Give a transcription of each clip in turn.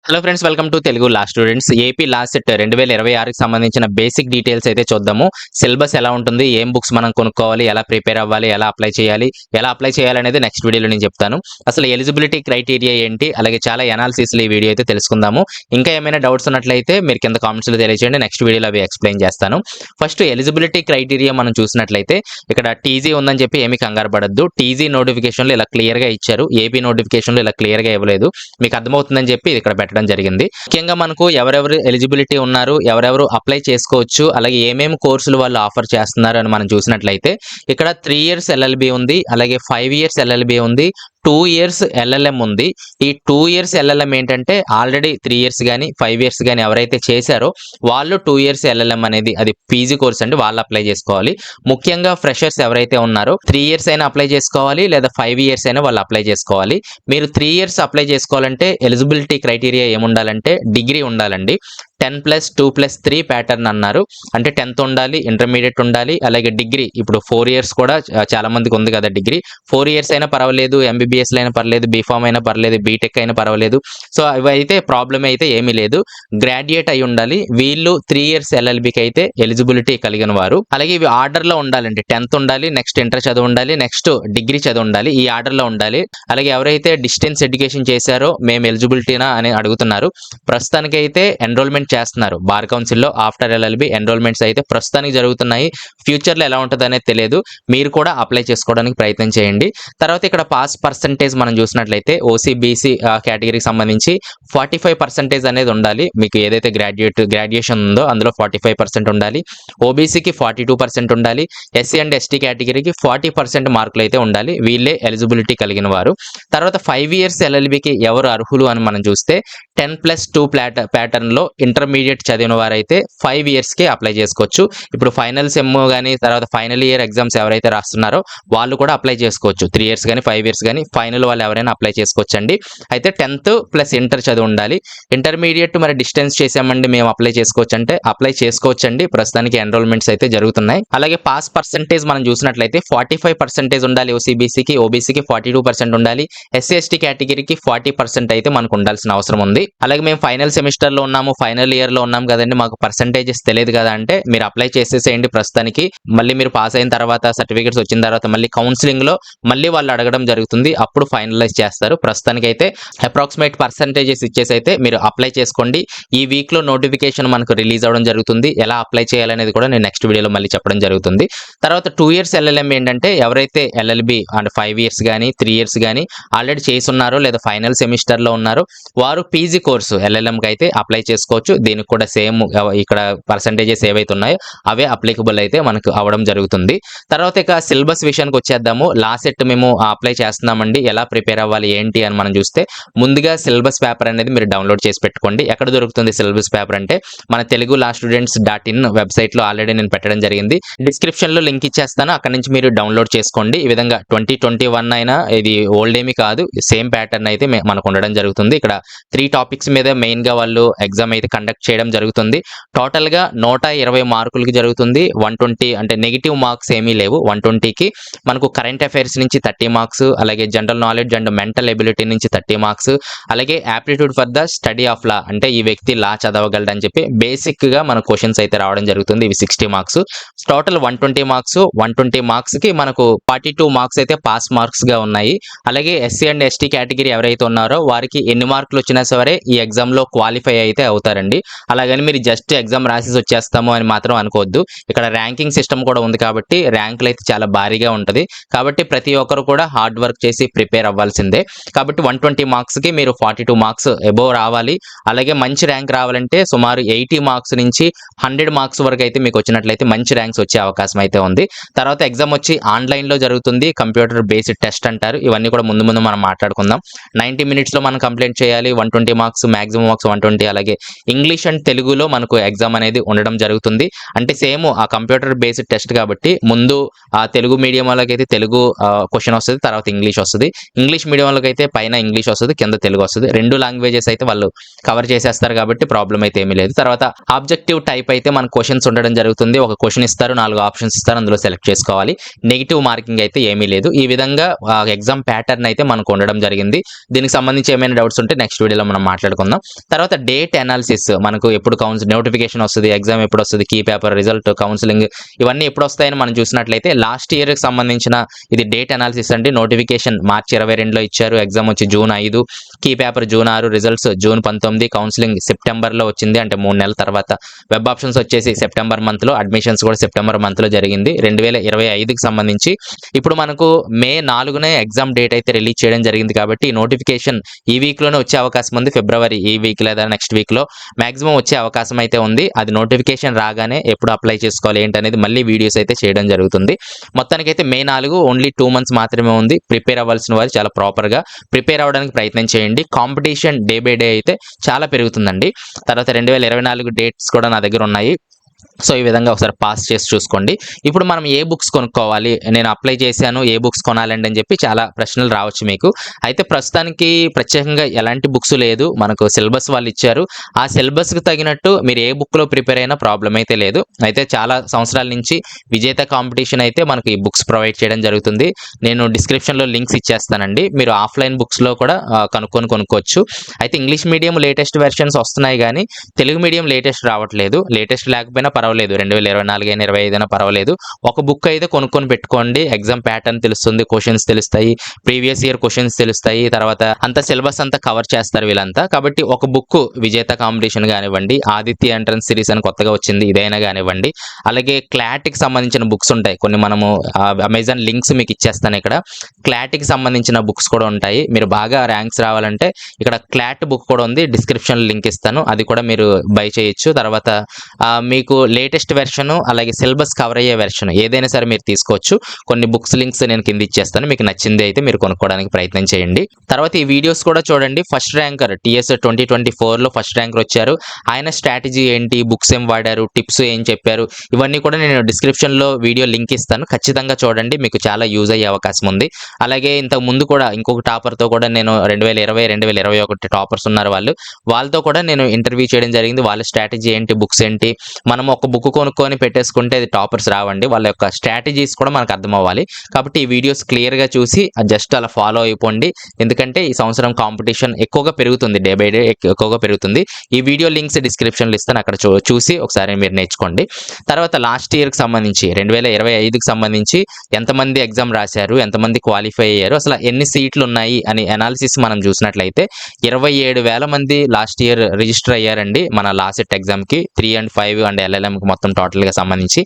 Hello friends, welcome to Telugu law students. AP LAWCET 2026కి సంబంధించిన basic details అయితే చూద్దాము. సిలబస్ ఎలా ఉంటుంది, ఏం బుక్స్ మనం కొనుక్కోవాలి, ఎలా ప్రిపేర్ అవ్వాలి, ఎలా అప్లై చేయాలనేది నెక్స్ట్ వీడియోలో నేను చెప్తాను. అసలు ఎలిజిబిలిటీ క్రైటీరియా ఏంటి, అలాగే చాలా ఎనాలిసిస్లు ఈ వీడియో అయితే తెలుసుకుందాము. ఇంకా ఏమైనా డౌట్స్ ఉన్నట్లయితే మీరు కింద కామెంట్స్లో తెలియజేయండి. నెక్స్ట్ వీడియోలో అవి ఎక్స్ప్లెయిన్ చేస్తాను. ఫస్ట్ ఎలిజిబిలిటీ క్రైటీరియా మనం చూసినట్లయితే ఇక్కడ టీజీ ఉందని చెప్పి ఏమీ కంగారు పడద్దు. టీజీ నోటిఫికేషన్లో ఇలా క్లియర్గా ఇచ్చారు. ఏపీ నోటిఫికేషన్లో ఇలా క్లియర్గా ఇవ్వలేదు. మీకు అర్థమవుతుందని చెప్పి ఇక్కడ పెట్టడం జరిగింది. ముఖ్యంగా మనకు ఎవరెవరు ఎలిజిబిలిటీ ఉన్నారు, ఎవరెవరు అప్లై చేసుకోవచ్చు, అలాగే ఏమేమి కోర్సులు వాళ్ళు ఆఫర్ చేస్తున్నారు అని మనం చూసినట్లయితే ఇక్కడ 3 ఇయర్స్ ఎల్ఎల్బి ఉంది, అలాగే 5 ఇయర్స్ ఎల్ఎల్బి ఉంది, 2 ఇయర్స్ ఎల్ఎల్ఎం ఉంది. ఈ 2 ఇయర్స్ ఎల్ఎల్ఎం ఏంటంటే ఆల్రెడీ 3 ఇయర్స్ కానీ 5 ఇయర్స్ కానీ ఎవరైతే చేశారో వాళ్ళు 2 ఇయర్స్ ఎల్ఎల్ఎం అనేది అది పీజీ కోర్స్ అండి, వాళ్ళు అప్లై చేసుకోవాలి. ముఖ్యంగా ఫ్రెషర్స్ ఎవరైతే ఉన్నారో 3 ఇయర్స్ అయినా అప్లై చేసుకోవాలి, లేదా 5 ఇయర్స్ అయినా వాళ్ళు అప్లై చేసుకోవాలి. మీరు 3 ఇయర్స్ అప్లై చేసుకోవాలంటే ఎలిజిబిలిటీ క్రైటీరియా ఏముండాలంటే డిగ్రీ ఉండాలండి. 10+2+3 ప్యాటర్న్ అన్నారు. అంటే 10th ఉండాలి, ఇంటర్మీడియట్ ఉండాలి, అలాగే డిగ్రీ. ఇప్పుడు 4 ఇయర్స్ కూడా చాలా మందికి ఉంది కదా డిగ్రీ. 4 ఇయర్స్ అయినా పర్వాలేదు, ఎంబీబీఎస్ అయినా పర్లేదు, బీఫామ్ అయినా పర్లేదు, బీటెక్ అయినా పర్వాలేదు. సో అవి అయితే ప్రాబ్లం అయితే ఏమీ లేదు. గ్రాడ్యుయేట్ అయి ఉండాలి. వీళ్ళు 3 ఇయర్స్ ఎల్ఎల్బికి అయితే ఎలిజిబిలిటీ కలిగిన వారు. అలాగే ఇవి ఆర్డర్లో ఉండాలండి. 10th ఉండాలి, నెక్స్ట్ ఇంటర్ చదువు ఉండాలి, నెక్స్ట్ డిగ్రీ చదువు ఉండాలి. ఈ ఆర్డర్లో ఉండాలి. అలాగే ఎవరైతే డిస్టెన్స్ ఎడ్యుకేషన్ చేశారో మేము ఎలిజిబిలిటీనా అని అడుగుతున్నారు. ప్రస్తుతానికి అయితే ఎన్రోల్మెంట్ చేస్తున్నారు. బార్ కౌన్సిల్లో ఆఫ్టర్ ఎల్ఎల్బి ఎన్రోల్మెంట్స్ అయితే ప్రస్తుతానికి జరుగుతున్నాయి. ఫ్యూచర్లో ఎలా ఉంటుంది అనేది తెలియదు. మీరు కూడా అప్లై చేసుకోవడానికి ప్రయత్నం చేయండి. తర్వాత ఇక్కడ పాస్ పర్సంటేజ్ మనం చూసినట్లయితే ఓసీ బీసీ కేటగిరీకి సంబంధించి 45% అనేది ఉండాలి. మీకు ఏదైతే గ్రాడ్యుయేషన్ ఉందో అందులో 45% ఉండాలి. ఓబీసీకి 42% ఉండాలి. ఎస్సీ అండ్ ఎస్టీ కేటగిరీకి 40% మార్కులు అయితే ఉండాలి. వీళ్ళే ఎలిజిబిలిటీ కలిగిన వారు. తర్వాత 5 ఇయర్స్ ఎల్ఎల్బికి ఎవరు అర్హులు అని మనం చూస్తే 10+2 ప్యాటర్న్లో ఇంటర్మీడియట్ చదివిన వారైతే 5 ఇయర్స్కి అప్లై చేసుకోవచ్చు. ఇప్పుడు ఫైనల్ సెమ్ కానీ తర్వాత ఫైనల్ ఇయర్ ఎగ్జామ్స్ ఎవరైతే రాస్తున్నారో వాళ్ళు కూడా అప్లై చేసుకోవచ్చు. 3 ఇయర్స్ కానీ 5 ఇయర్స్ కానీ ఫైనల్ వాళ్ళు ఎవరైనా అప్లై చేసుకోవచ్చు అండి. అయితే 10th ప్లస్ ఇంటర్ చదివి ఉండాలి. ఇంటర్మీడియట్ మరి డిస్టెన్స్ చేసామండి మేము అప్లై చేసుకోవచ్చు అంటే అప్లై చేసుకోవచ్చు అండి. ప్రస్తుతానికి ఎన్రోల్మెంట్స్ అయితే జరుగుతున్నాయి. అలాగే పాస్ పర్సంటేజ్ మనం చూసినట్లయితే 45% ఉండాలి. ఓసీబీసీకి, ఓబీసీకి 42% ఉండాలి. ఎస్సీ ఎస్టీ కేటగిరీకి 40% అయితే మనకు ఉండాల్సిన అవసరం ఉంది. అలాగే మేము ఫైనల్ సెమిస్టర్లో ఉన్నాము, ఫైనల్ ఇయర్లో ఉన్నాం కదండి, మాకు పర్సంటేజెస్ తెలియదు కదా అంటే మీరు అప్లై చేసేసేయండి ప్రస్తుతానికి. మళ్ళీ మీరు పాస్ అయిన తర్వాత సర్టిఫికేట్స్ వచ్చిన తర్వాత మళ్ళీ కౌన్సిలింగ్లో మళ్ళీ వాళ్ళు అడగడం జరుగుతుంది. అప్పుడు ఫైనలైజ్ చేస్తారు. ప్రస్తుతానికి అయితే అప్రాక్సిమేట్ పర్సంటేజెస్ ఇచ్చేసి అయితే మీరు అప్లై చేసుకోండి. ఈ వీక్లో నోటిఫికేషన్ మనకు రిలీజ్ అవ్వడం జరుగుతుంది. ఎలా అప్లై చేయాలనేది కూడా నేను నెక్స్ట్ వీడియోలో మళ్ళీ చెప్పడం జరుగుతుంది. తర్వాత 2 ఇయర్స్ ఎల్ఎల్ఎం ఏంటంటే ఎవరైతే ఎల్ఎల్బి అండ్ 5 ఇయర్స్ కానీ 3 ఇయర్స్ కానీ ఆల్రెడీ చేసి ఉన్నారో లేదా ఫైనల్ సెమిస్టర్లో ఉన్నారో వారు పీజీ కోర్సు ఎల్ఎల్ఎంకి అయితే అప్లై చేసుకోవచ్చు. దీనికి కూడా సేమ్ ఇక్కడ పర్సంటేజెస్ ఏవైతే ఉన్నాయో అవే అప్లికబుల్ అయితే మనకు అవ్వడం జరుగుతుంది. తర్వాత ఇక సిలబస్ విషయానికి వచ్చేద్దాము. లా సెట్ మేము అప్లై చేస్తున్నామండి, ఎలా ప్రిపేర్ అవ్వాలి ఏంటి అని మనం చూస్తే ముందుగా సిలబస్ పేపర్ అనేది మీరు డౌన్లోడ్ చేసి పెట్టుకోండి. ఎక్కడ దొరుకుతుంది సిలబస్ పేపర్ అంటే మన తెలుగు లా స్టూడెంట్స్.in వెబ్సైట్లో ఆల్రెడీ నేను పెట్టడం జరిగింది. డిస్క్రిప్షన్లో లింక్ ఇచ్చేస్తాను, అక్కడ నుంచి మీరు డౌన్లోడ్ చేసుకోండి. ఈ విధంగా 2021 అయినా ఇది ఓల్డ్ ఏమీ కాదు, సేమ్ ప్యాటర్న్ అయితే మనకు ఉండడం జరుగుతుంది. ఇక్కడ 3 టాపిక్స్ మీద మెయిన్గా వాళ్ళు ఎగ్జామ్ అయితే కండక్ట్ చేయడం జరుగుతుంది. టోటల్గా 120 మార్కులకి జరుగుతుంది. 120 అంటే నెగిటివ్ మార్క్స్ ఏమీ లేవు. 120కి మనకు కరెంట్ అఫైర్స్ నుంచి 30 మార్క్స్, అలాగే general knowledge and mental ability నుంచి 30 మార్క్స్, అలాగే aptitude for the study of law అంటే ఈ వ్యక్తి లా చదవగలడని చెప్పి బేసిక్గా మన క్వశ్చన్స్ అయితే రావడం జరుగుతుంది. ఇవి 60 మార్క్స్. Total 120 marks. 120 మార్క్స్కి మనకు 42 మార్క్స్ అయితే పాస్ మార్క్స్గా ఉన్నాయి. అలాగే ఎస్సీ అండ్ ఎస్టీ కేటగిరీ ఎవరైతే ఉన్నారో వారికి ఎన్ని మార్కులు వచ్చినా సరే ఈ ఎగ్జామ్లో క్వాలిఫై అయితే అవుతారండి. అలాగని మీరు జస్ట్ ఎగ్జామ్ రాసేసి వచ్చేస్తాము అని మాత్రం అనుకోవద్దు. ఇక్కడ ర్యాంకింగ్ సిస్టమ్ కూడా ఉంది కాబట్టి ర్యాంకులు అయితే చాలా భారీగా ఉంటుంది. కాబట్టి ప్రతి ఒక్కరు కూడా హార్డ్ వర్క్ చేసి ప్రిపేర్ అవ్వాల్సిందే. కాబట్టి 120 మార్క్స్కి మీరు 42 మార్క్స్ అబోవ్ రావాలి. అలాగే మంచి ర్యాంక్ రావాలంటే సుమారు 80 మార్క్స్ నుంచి 100 మార్క్స్ వరకు అయితే మీకు వచ్చినట్లయితే మంచి ర్యాంక్స్ వచ్చే అవకాశం అయితే ఉంది. తర్వాత ఎగ్జామ్ వచ్చి ఆన్లైన్లో జరుగుతుంది. కంప్యూటర్ బేస్డ్ టెస్ట్ అంటారు. ఇవన్నీ కూడా ముందు మనం మాట్లాడుకుందాం. 90 మినిట్స్లో మనం కంప్లీట్ చేయాలి. 120 మార్క్స్, మ్యాక్సిమం మార్క్స్ 120. అలాగే ఇంగ్లీష్ అండ్ తెలుగులో మనకు ఎగ్జామ్ అనేది ఉండడం జరుగుతుంది. అంటే సేమ్ ఆ కంప్యూటర్ బేస్డ్ టెస్ట్ కాబట్టి ముందు ఆ తెలుగు మీడియం వాళ్ళకైతే తెలుగు క్వశ్చన్ వస్తది. తర్వాత ఇంగ్లీష్ వస్తది. ఇంగ్లీష్ మీడియం వాళ్ళకైతే పైన ఇంగ్లీష్ వస్తది. కింద తెలుగు వస్తది. 2 లాంగ్వేజెస్ అయితే వాళ్ళు కవర్ చేసేస్తారు కాబట్టి ప్రాబ్లమ్ అయితే ఏమీ లేదు. తర్వాత ఆబ్జెక్టివ్ టైప్ అయితే మన క్వశ్చన్స్ ఉండడం జరుగుతుంది. ఒక క్వశ్చన్ ఇస్తారు. 4 ఆప్షన్స్ ఇస్తారు. అందులో సెలెక్ట్ చేసుకోవాలి. నెగెటివ్ మార్కింగ్ అయితే ఏమీ లేదు. ఈ విధంగా ఎగ్జామ్ ప్యాటర్న్ అయితే మనకు ఉండడం జరిగింది. దీనికి సంబంధించి ఏమైనా డౌట్స్ ఉంటే నెక్స్ట్ వీడియోలో మనం మాట్లాడుకుందాం. తర్వాత డేట్ అనాలిసిస్ మనకు ఎప్పుడు నోటిఫికేషన్ వస్తది, ఎగ్జామ్ ఎప్పుడు వస్తది, కీ పేపర్ రిజల్ట్, కౌన్సిలింగ్ ఇవన్నీ ఎప్పుడు వస్తాయని మనం చూసినట్లయితే లాస్ట్ ఇయర్ కి సంబంధించిన ఇది డేట్ అనాలిసిస్ అండి. నోటిఫికేషన్ మార్చి 22లో ఇచ్చారు. ఎగ్జామ్ వచ్చి June 5, key paper June 6, results June 19, counselling సెప్టెంబర్లో వచ్చింది. అంటే 3 నెలల తర్వాత. వెబ్ ఆప్షన్స్ వచ్చేసి సెప్టెంబర్ మంత్ లో, అడ్మిషన్స్ కూడా సెప్టెంబర్ మంత్ లో జరిగింది 2025కి సంబంధించి. ఇప్పుడు మనకు మే 4నే ఎగ్జామ్ డేట్ అయితే రిలీజ్ చేయడం జరిగింది కాబట్టి ఈ నోటిఫికేషన్ ఈ వీక్ లోనే వచ్చే అవకాశం ఉంది. ఫిబ్రవరి ఈ వీక్ లేదా నెక్స్ట్ వీక్ లో మాక్సిమం వచ్చే అవకాశం అయితే ఉంది. అది నోటిఫికేషన్ రాగానే ఎప్పుడు అప్లై చేసుకోవాలి ఏంటనేది మళ్ళీ వీడియోస్ అయితే చేయడం జరుగుతుంది. మొత్తానికైతే మే 4 ఓన్లీ 2 మంత్స్ మాత్రమే ఉంది. ప్రిపేర్ అవ్వాల్సిన వారు చాలా ప్రాపర్ గా ప్రిపేర్ అవ్వడానికి ప్రయత్నం చేయండి. కాంపిటీషన్ డే బై డే అయితే చాలా పెరుగుతుందండి. తర్వాత 2024 డేట్స్ కూడా నా దగ్గర ఉన్నాయి. సో ఈ విధంగా ఒకసారి పాస్ చేసి చూసుకోండి. ఇప్పుడు మనం ఏ బుక్స్ కొనుక్కోవాలి, నేను అప్లై చేశాను ఏ బుక్స్ కొనాలండి అని చెప్పి చాలా ప్రశ్నలు రావచ్చు మీకు. అయితే ప్రస్తుతానికి ప్రత్యేకంగా ఎలాంటి బుక్స్ లేదు. మనకు సిలబస్ వాళ్ళు ఇచ్చారు. ఆ సిలబస్కి తగినట్టు మీరు ఏ బుక్లో ప్రిపేర్ అయినా ప్రాబ్లం అయితే లేదు. అయితే చాలా సంవత్సరాల నుంచి విజేత కాంపిటీషన్ అయితే మనకు ఈ బుక్స్ ప్రొవైడ్ చేయడం జరుగుతుంది. నేను డిస్క్రిప్షన్లో లింక్స్ ఇచ్చేస్తానండి. మీరు ఆఫ్లైన్ బుక్స్లో కూడా కొనుక్కోవచ్చు. అయితే ఇంగ్లీష్ మీడియం లేటెస్ట్ వెర్షన్స్ వస్తున్నాయి కానీ తెలుగు మీడియం లేటెస్ట్ రావట్లేదు. లేటెస్ట్ లేకపోయినా పర్వాలేదు, 2024 అయినా 25 అయినా పర్వాలేదు. ఒక బుక్ అయితే కొనుక్కొని పెట్టుకోండి. ఎగ్జామ్ ప్యాటర్న్ తెలుస్తుంది, క్వశ్చన్స్ తెలుస్తాయి, ప్రీవియస్ ఇయర్ క్వశ్చన్స్ తెలుస్తాయి. తర్వాత అంత సిలబస్ అంతా కవర్ చేస్తారు వీళ్ళంతా. కాబట్టి ఒక బుక్ విజేత కాంపిటీషన్ కానివ్వండి, ఆదిత్య ఎంట్రన్స్ సిరీస్ అని కొత్తగా వచ్చింది ఇదైనా కానివ్వండి, అలాగే క్లాట్కి సంబంధించిన బుక్స్ ఉంటాయి కొన్ని. మనము అమెజాన్ లింక్స్ మీకు ఇచ్చేస్తాను. ఇక్కడ క్లాట్కి సంబంధించిన బుక్స్ కూడా ఉంటాయి. మీరు బాగా ర్యాంక్స్ రావాలంటే ఇక్కడ క్లాట్ బుక్ కూడా ఉంది, డిస్క్రిప్షన్ లింక్ ఇస్తాను, అది కూడా మీరు బై చేయొచ్చు. తర్వాత మీకు లేటెస్ట్ వెర్షన్ అలాగే సిలబస్ కవర్ అయ్యే వెర్షన్ ఏదైనా సరే మీరు తీసుకోవచ్చు. కొన్ని బుక్స్ లింక్స్ నేను కింద ఇచ్చేస్తాను. మీకు నచ్చింది అయితే మీరు కొనుక్కోవడానికి ప్రయత్నం చేయండి. తర్వాత ఈ వీడియోస్ కూడా చూడండి. ఫస్ట్ ర్యాంకర్ TS 2024లో ఫస్ట్ ర్యాంకర్ వచ్చారు. ఆయన స్ట్రాటజీ ఏంటి, బుక్స్ ఏం వాడారు, టిప్స్ ఏం చెప్పారు, ఇవన్నీ కూడా నేను డిస్క్రిప్షన్లో వీడియో లింక్ ఇస్తాను. ఖచ్చితంగా చూడండి, మీకు చాలా యూజ్ అయ్యే అవకాశం ఉంది. అలాగే ఇంతకు ముందు కూడా ఇంకొక టాపర్తో కూడా నేను 2020, 2021 టాపర్స్ ఉన్నారు వాళ్ళతో కూడా నేను ఇంటర్వ్యూ చేయడం జరిగింది. వాళ్ళ స్ట్రాటజీ ఏంటి, బుక్స్ ఏంటి. మనం ఒక బుక్ కొనుక్కొని పెట్టేసుకుంటే అది టాపర్స్ రావండి. వాళ్ళ యొక్క స్ట్రాటజీస్ కూడా మనకు అర్థం అవ్వాలి. కాబట్టి ఈ వీడియోస్ క్లియర్గా చూసి జస్ట్ అలా ఫాలో అయిపోండి. ఎందుకంటే ఈ సంవత్సరం కాంపిటీషన్ ఎక్కువగా పెరుగుతుంది, డే బై డే ఎక్కువగా పెరుగుతుంది. ఈ వీడియో లింక్స్ డిస్క్రిప్షన్లో ఇస్తాను, అక్కడ చూసి ఒకసారి మీరు నేర్చుకోండి. తర్వాత లాస్ట్ ఇయర్కి సంబంధించి 2025కి సంబంధించి ఎంతమంది ఎగ్జామ్ రాశారు, ఎంతమంది క్వాలిఫై అయ్యారు, అసలు ఎన్ని సీట్లు ఉన్నాయి అని అనాలిసిస్ మనం చూసినట్లయితే 27,000 మంది లాస్ట్ ఇయర్ రిజిస్టర్ అయ్యారండి మన లాసెట్ ఎగ్జామ్కి. 3 and 5 అండ్ LLMకి మొత్తం టోటల్గా సంబంధించి.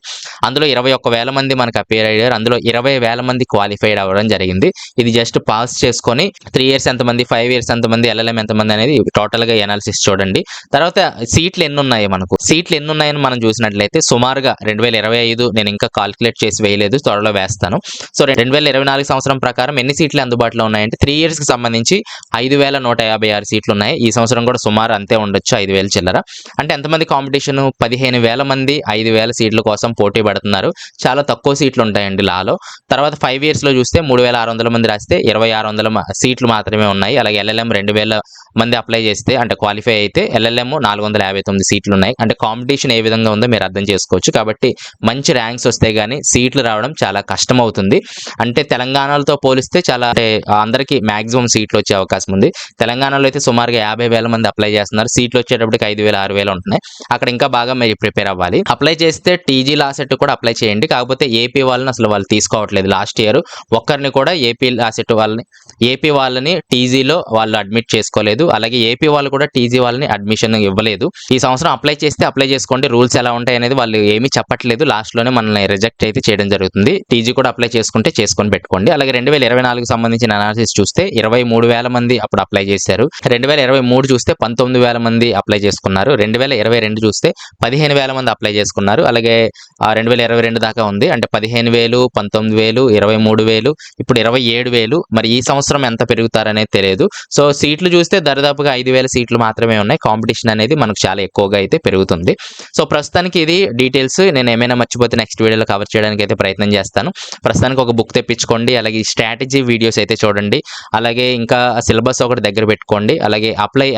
అందులో 21,000 మంది మనకు అపేర్ అయ్యారు. అందులో 20,000 మంది క్వాలిఫైడ్ అవ్వడం జరిగింది. ఇది జస్ట్ పాస్ చేసుకొని 3 years ఎంతమంది, 5 years ఎంతమంది, LLM ఎంతమంది అనేది టోటల్గా అనాలిసిస్ చూడండి. తర్వాత సీట్లు ఎన్ని ఉన్నాయి, సీట్లు ఎన్ని ఉన్నాయని మనం చూసినట్లయితే సుమారుగా 2025 నేను ఇంకా కాల్కులేట్ చేసి వేయలేదు, త్వరలో వేస్తాను. సో 2024 సంవత్సరం ప్రకారం ఎన్ని సీట్లు అందుబాటులో ఉన్నాయంటే 3 yearsకి సంబంధించి 5,156 సీట్లు ఉన్నాయి. ఈ సంవత్సరం కూడా సుమారు అంతే ఉండొచ్చు, 5,000 చిల్లర. అంటే ఎంతమంది కాంపిటీషన్, 15,000 మంది 5,000 సీట్ల కోసం పోటీ పడుతున్నారు. చాలా తక్కువ సీట్లు ఉంటాయండి లాలో. తర్వాత 5 yearsలో చూస్తే 3,600 మంది రాస్తే 2,600 సీట్లు మాత్రమే ఉన్నాయి. అలాగే LLM 2,000 మంది అప్లై చేస్తే అంటే క్వాలిఫై అయితే LLM 459 సీట్లు ఉన్నాయి. అంటే కాంపిటీషన్ ఏ విధంగా ఉందో మీరు అర్థం చేసుకోవచ్చు. కాబట్టి మంచి ర్యాంక్స్ వస్తే గానీ సీట్లు రావడం చాలా కష్టం అవుతుంది. అంటే తెలంగాణతో పోలిస్తే చాలా, అంటే అందరికీ మాక్సిమం సీట్లు వచ్చే అవకాశం ఉంది. తెలంగాణలో అయితే సుమారుగా 50,000 మంది అప్లై చేస్తున్నారు. సీట్లు వచ్చేటప్పటికి 5,000, 6,000 ఉంటున్నాయి. అక్కడ ఇంకా బాగా మీరు ప్రిపేర్ అవ్వాలి. అప్లై చేస్తే TG లాసెట్ కూడా అప్లై చేయండి. కాకపోతే ఏపీ వాళ్ళని అసలు వాళ్ళు తీసుకోవట్లేదు. లాస్ట్ ఇయర్ ఒక్కరిని కూడా ఏపీ లాసెట్ వాళ్ళని TGలో వాళ్ళు అడ్మిట్ చేసుకోలేదు. అలాగే ఏపీ వాళ్ళు కూడా TG వాళ్ళని అడ్మిషన్ ఇవ్వలేదు. ఈ సంవత్సరం అప్లై చేస్తే అప్లై చేసుకోండి. రూల్స్ ఎలా ఉంటాయి అనేది వాళ్ళు ఏమీ చెప్పట్లేదు. లాస్ట్ లోనే మనల్ని రిజెక్ట్ అయితే చేయడం జరుగుతుంది. TG కూడా అప్లై చేసుకుంటే చేసుకొని పెట్టుకోండి. అలాగే 2024 సంబంధించిన అనాలిసిస్ చూస్తే 23,000 మంది అప్పుడు అప్లై చేశారు. 2023 చూస్తే 19,000 మంది అప్లై చేసుకున్నారు. 2022 చూస్తే 15,000 మంది అప్లై చేసుకున్నారు. అలాగే 2022 దాకా ఉంది. అంటే 15,000, 19,000, 23,000, ఇప్పుడు 27,000. మరి ఈ సంవత్సరం ఎంత పెరుగుతారనేది తెలియదు. సో సీట్లు చూస్తే దరిదాపుగా 5,000 సీట్లు మాత్రమే ఉన్నాయి. కాంపిటీషన్ అనేది మనకు చాలా ఎక్కువగా అయితే పెరుగుతుంది. సో ప్రస్తుతానికి ఇది డీటెయిల్స్. నేను ఏమైనా మర్చిపోతే నెక్స్ట్ వీడియోలో కవర్ చేయడానికి అయితే ప్రయత్నం చేస్తాను. ప్రస్తుతానికి ఒక బుక్ తెప్పించుకోండి. అలాగే ఈ స్ట్రాటజీ వీడియోస్ అయితే చూడండి. అలాగే ఇంకా సిలబస్ ఒకటి దగ్గర పెట్టుకోండి. అలాగే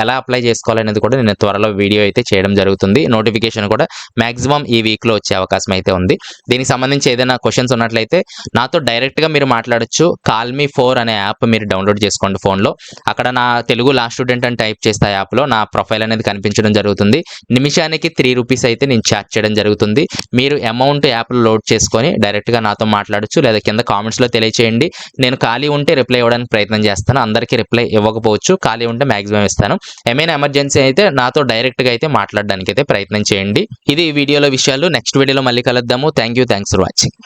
ఎలా అప్లై చేసుకోవాలనేది కూడా నేను త్వరలో వీడియో అయితే చేయడం జరుగుతుంది. నోటిఫికేషన్ కూడా మాక్సిమం ఈ వీక్లో వచ్చే అవకాశం అయితే ఉంది. దీనికి సంబంధించి ఏదైనా క్వశ్చన్స్ ఉన్నట్లయితే నాతో డైరెక్ట్గా మీరు మాట్లాడొచ్చు. Call Me4 అనే యాప్ మీరు డౌన్లోడ్ చేసుకోండి ఫోన్లో. అక్కడ నా తెలుగు లా స్టూడెంట్ అని టైప్ చేస్తే ఆ యాప్లో నా ప్రొఫైల్ అనేది కనిపించడం జరుగుతుంది. నిమిషానికి 3 రూపీస్ అయితే నేను చార్జ్ చేయడం జరుగుతుంది. మీరు అమౌంట్ యాప్లో లోడ్ చేసుకొని డైరెక్ట్గా నాతో మాట్లాడొచ్చు. లేదా కింద కామెంట్స్లో తెలియచేయండి. నేను ఖాళీ ఉంటే రిప్లై ఇవ్వడానికి ప్రయత్నం చేస్తాను. అందరికీ రిప్లై ఇవ్వకపోవచ్చు. ఖాళీ ఉంటే మాక్సిమం ఇస్తాను. ఏమైనా ఎమర్జెన్సీ అయితే నాతో డైరెక్ట్గా అయితే మాట్లాడడానికి అయితే ప్రయత్నం చేయండి. ఇది ఈ వీడియోలో విషయాలు. నెక్స్ట్ వీడియోలో మళ్ళీ కలుద్దాము. Thanks for watching.